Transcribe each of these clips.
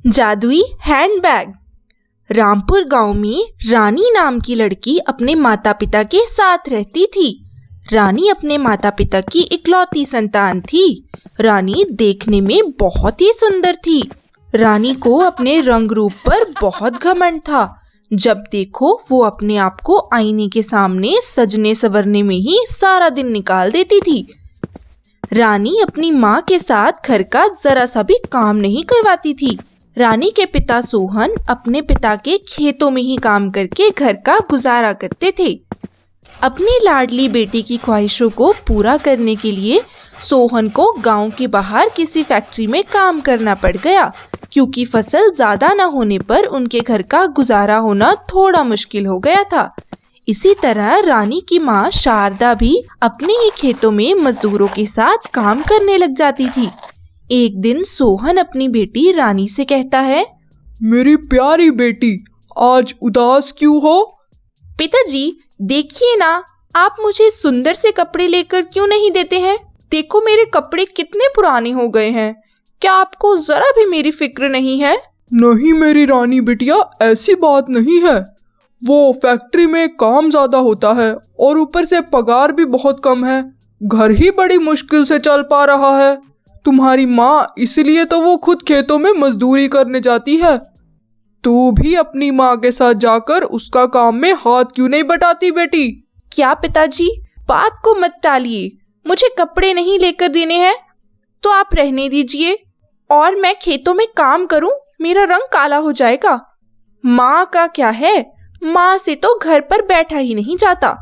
जादुई हैंडबैग। रामपुर गांव में रानी नाम की लड़की अपने माता पिता के साथ रहती थी। रानी अपने माता पिता की इकलौती संतान थी। रानी देखने में बहुत ही सुंदर थी। रानी को अपने रंग रूप पर बहुत घमंड था। जब देखो वो अपने आप को आईने के सामने सजने संवरने में ही सारा दिन निकाल देती थी। रानी अपनी माँ के साथ घर का जरा सा भी काम नहीं करवाती थी। रानी के पिता सोहन अपने पिता के खेतों में ही काम करके घर का गुजारा करते थे। अपनी लाडली बेटी की ख्वाहिशों को पूरा करने के लिए सोहन को गांव के बाहर किसी फैक्ट्री में काम करना पड़ गया, क्योंकि फसल ज्यादा न होने पर उनके घर का गुजारा होना थोड़ा मुश्किल हो गया था। इसी तरह रानी की माँ शारदा भी अपने ही खेतों में मजदूरों के साथ काम करने लग जाती थी। एक दिन सोहन अपनी बेटी रानी से कहता है, मेरी प्यारी बेटी, आज उदास क्यों हो? पिताजी, देखिए ना, आप मुझे सुंदर से कपड़े लेकर क्यों नहीं देते हैं? देखो मेरे कपड़े कितने पुराने हो गए हैं। क्या आपको जरा भी मेरी फिक्र नहीं है? नहीं मेरी रानी बिटिया, ऐसी बात नहीं है। वो फैक्ट्री में काम ज्यादा होता है और ऊपर से पगार भी बहुत कम है। घर ही बड़ी मुश्किल से चल पा रहा है। तुम्हारी माँ इसलिए तो वो खुद खेतों में मजदूरी करने जाती है। तू भी अपनी माँ के साथ जाकर उसका काम में हाथ क्यों नहीं बटाती बेटी? क्या पिताजी, बात को मत टालिए। मुझे कपड़े नहीं लेकर देने हैं तो आप रहने दीजिए और मैं खेतों में काम करूं, मेरा रंग काला हो जाएगा। माँ का क्या है, माँ से तो घर पर बैठा ही नहीं जाता।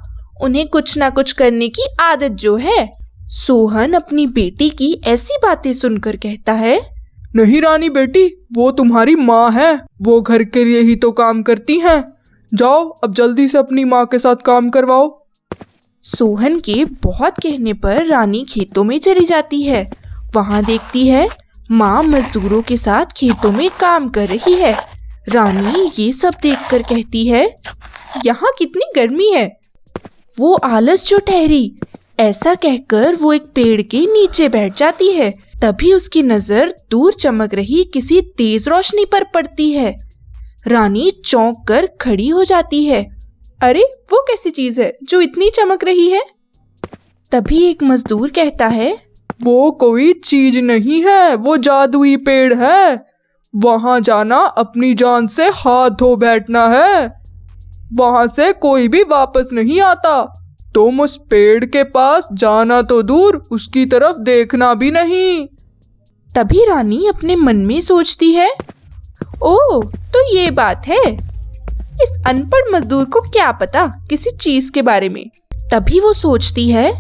उन्हें कुछ ना कुछ करने की आदत जो है। सोहन अपनी बेटी की ऐसी बातें सुनकर कहता है, नहीं रानी बेटी, वो तुम्हारी माँ है। वो घर के लिए ही तो काम करती हैं। जाओ अब जल्दी से अपनी माँ के साथ काम करवाओ। सोहन के बहुत कहने पर रानी खेतों में चली जाती है। वहाँ देखती है माँ मजदूरों के साथ खेतों में काम कर रही है। रानी ये सब देखकर कहती है, यहाँ कितनी गर्मी है। वो आलस जो ठहरी। ऐसा कहकर वो एक पेड़ के नीचे बैठ जाती है। तभी उसकी नजर दूर चमक रही किसी तेज रोशनी पर पड़ती है। रानी चौंक कर खड़ी हो जाती है। अरे, वो कैसी चीज है जो इतनी चमक रही है? तभी एक मजदूर कहता है, वो कोई चीज नहीं है, वो जादुई पेड़ है। वहां जाना अपनी जान से हाथ धो बैठना है। वहां से कोई भी वापस नहीं आता। तुम उस पेड़ के पास जाना तो दूर, उसकी तरफ देखना भी नहीं। तभी रानी अपने मन में सोचती है, ओह, तो ये बात है। इस अनपढ़ मजदूर को क्या पता किसी चीज के बारे में। तभी वो सोचती है,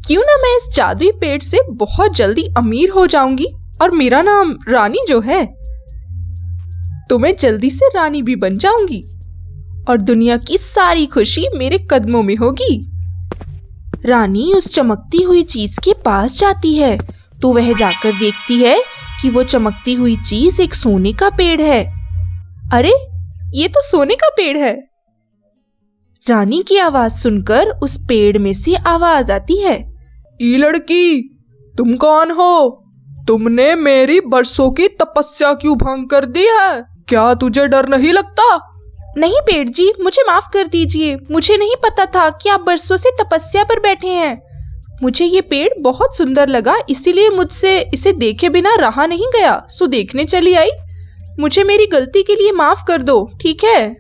क्यों ना मैं इस जादुई पेड़ से बहुत जल्दी अमीर हो जाऊंगी और मेरा नाम रानी जो है तो मैं जल्दी से रानी भी बन जाऊंगी और दुनिया की सारी खुशी मेरे कदमों में होगी। रानी उस चमकती हुई चीज के पास जाती है तो वह जाकर देखती है कि वो चमकती हुई चीज एक सोने का पेड़ है। अरे, ये तो सोने का पेड़ है। रानी की आवाज सुनकर उस पेड़ में से आवाज आती है, ई लड़की, तुम कौन हो? तुमने मेरी बरसों की तपस्या क्यों भंग कर दी है? क्या तुझे डर नहीं लगता? नहीं पेड़ जी, मुझे माफ कर दीजिए। मुझे नहीं पता था कि आप बरसों से तपस्या पर बैठे हैं। मुझे ये पेड़ बहुत सुंदर लगा, इसीलिए मुझसे इसे देखे बिना रहा नहीं गया, सो देखने चली आई। मुझे मेरी गलती के लिए माफ कर दो, ठीक है?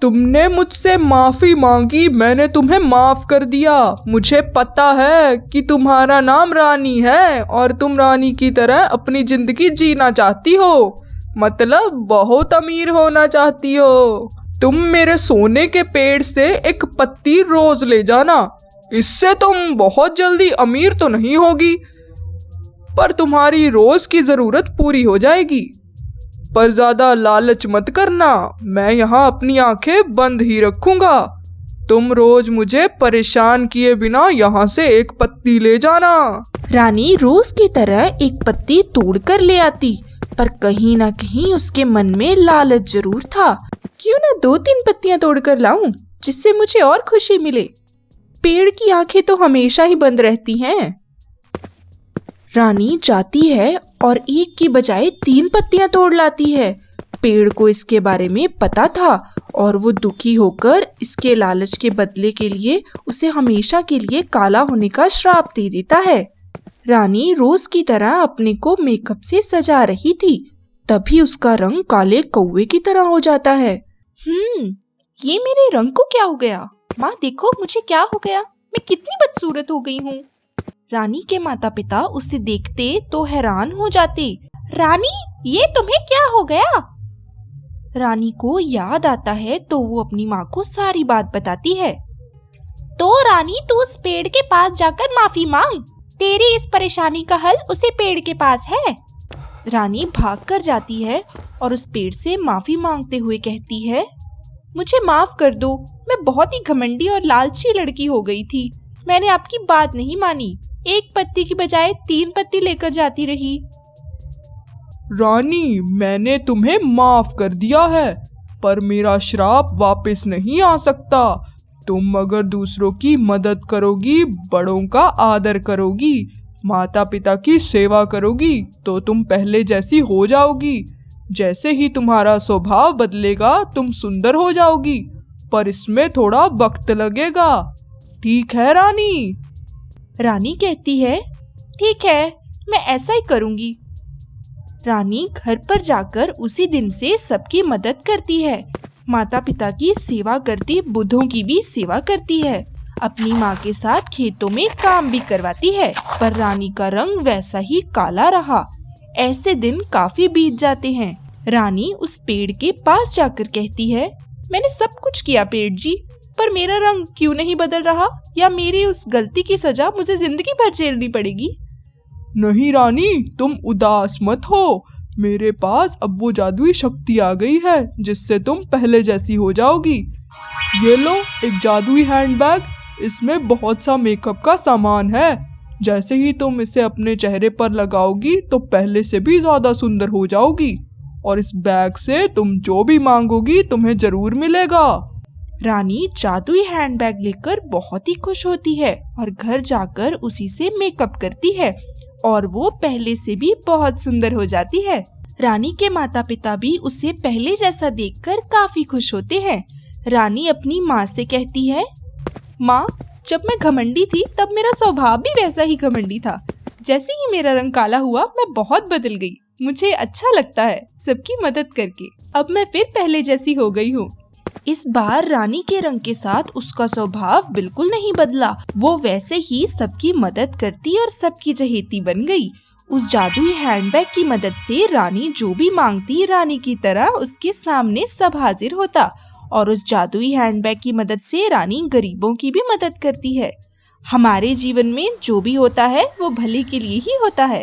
तुमने मुझसे माफी मांगी, मैंने तुम्हें माफ कर दिया। मुझे पता है कि तुम्हारा नाम रानी है और तुम रानी की तरह अपनी जिंदगी जीना चाहती हो, मतलब बहुत अमीर होना चाहती हो। तुम मेरे सोने के पेड़ से एक पत्ती रोज ले जाना। इससे तुम बहुत जल्दी अमीर तो नहीं होगी, पर तुम्हारी रोज की जरूरत पूरी हो जाएगी। पर ज्यादा लालच मत करना, मैं यहाँ अपनी आंखें बंद ही रखूंगा। तुम रोज मुझे परेशान किए बिना यहाँ से एक पत्ती ले जाना। रानी रोज की तरह एक पत्ती तोड़ कर ले आती, पर कहीं ना कहीं उसके मन में लालच जरूर था। क्यों ना 2-3 पत्तियां तोड़कर लाऊं, जिससे मुझे और खुशी मिले। पेड़ की आंखें तो हमेशा ही बंद रहती हैं। रानी जाती है और एक की बजाय 3 पत्तियां तोड़ लाती है। पेड़ को इसके बारे में पता था और वो दुखी होकर इसके लालच के बदले के लिए उसे हमेशा के लिए काला होने का श्राप दे देता है। रानी रोज की तरह अपने को मेकअप से सजा रही थी, तभी उसका रंग काले कौवे की तरह हो जाता है। ये मेरे रंग को क्या हो गया? माँ देखो मुझे क्या हो गया, मैं कितनी बदसूरत हो गई हूँ। रानी के माता पिता उसे देखते तो हैरान हो जाते। रानी, ये तुम्हें क्या हो गया? रानी को याद आता है तो वो अपनी माँ को सारी बात बताती है। तो रानी, तू उस पेड़ के पास जाकर माफी मांग, तेरी इस परेशानी का हल उसी पेड़ के पास है। रानी भागकर जाती है और उस पेड़ से माफी मांगते हुए कहती है, मुझे माफ कर दो, मैं बहुत ही घमंडी और लालची लड़की हो गई थी। मैंने आपकी बात नहीं मानी, एक पत्ती की बजाय 3 पत्ती लेकर जाती रही। रानी, मैंने तुम्हें माफ कर दिया है, पर मेरा श्राप वापस नहीं आ सकता। तुम अगर दूसरों की मदद करोगी, बड़ों का आदर करोगी, माता पिता की सेवा करोगी, तो तुम पहले जैसी हो जाओगी। जैसे ही तुम्हारा स्वभाव बदलेगा तुम सुंदर हो जाओगी, पर इसमें थोड़ा वक्त लगेगा। ठीक है रानी? रानी कहती है, ठीक है, मैं ऐसा ही करूंगी। रानी घर पर जाकर उसी दिन से सबकी मदद करती है। माता पिता की सेवा करती, बुद्धों की भी सेवा करती है। अपनी माँ के साथ खेतों में काम भी करवाती है, पर रानी का रंग वैसा ही काला रहा। ऐसे दिन काफी बीत जाते हैं। रानी उस पेड़ के पास जाकर कहती है, मैंने सब कुछ किया पेड़ जी, पर मेरा रंग क्यों नहीं बदल रहा? या मेरी उस गलती की सजा मुझे जिंदगी भर झेलनी पड़ेगी? नहीं रानी, तुम उदास मत हो। मेरे पास अब वो जादुई शक्ति आ गई है जिससे तुम पहले जैसी हो जाओगी। ये लो एक जादुई हैंडबैग, इसमें बहुत सा मेकअप का सामान है। जैसे ही तुम इसे अपने चेहरे पर लगाओगी तो पहले से भी ज्यादा सुंदर हो जाओगी, और इस बैग से तुम जो भी मांगोगी तुम्हें जरूर मिलेगा। रानी जादुई हैंडबैग लेकर बहुत ही खुश होती है और घर जाकर उसी से मेकअप करती है और वो पहले से भी बहुत सुंदर हो जाती है। रानी के माता पिता भी उसे पहले जैसा देखकर काफी खुश होते हैं। रानी अपनी माँ से कहती है, माँ, जब मैं घमंडी थी तब मेरा स्वभाव भी वैसा ही घमंडी था। जैसे ही मेरा रंग काला हुआ मैं बहुत बदल गई। मुझे अच्छा लगता है सबकी मदद करके। अब मैं फिर पहले जैसी हो गई हूँ। इस बार रानी के रंग के साथ उसका स्वभाव बिल्कुल नहीं बदला। वो वैसे ही सबकी मदद करती और सबकी चहेती बन गई। उस जादुई हैंडबैग की मदद से रानी जो भी मांगती, रानी की तरह उसके सामने सब हाजिर होता। और उस जादुई हैंडबैग की मदद से रानी गरीबों की भी मदद करती है। हमारे जीवन में जो भी होता है वो भले के लिए ही होता है।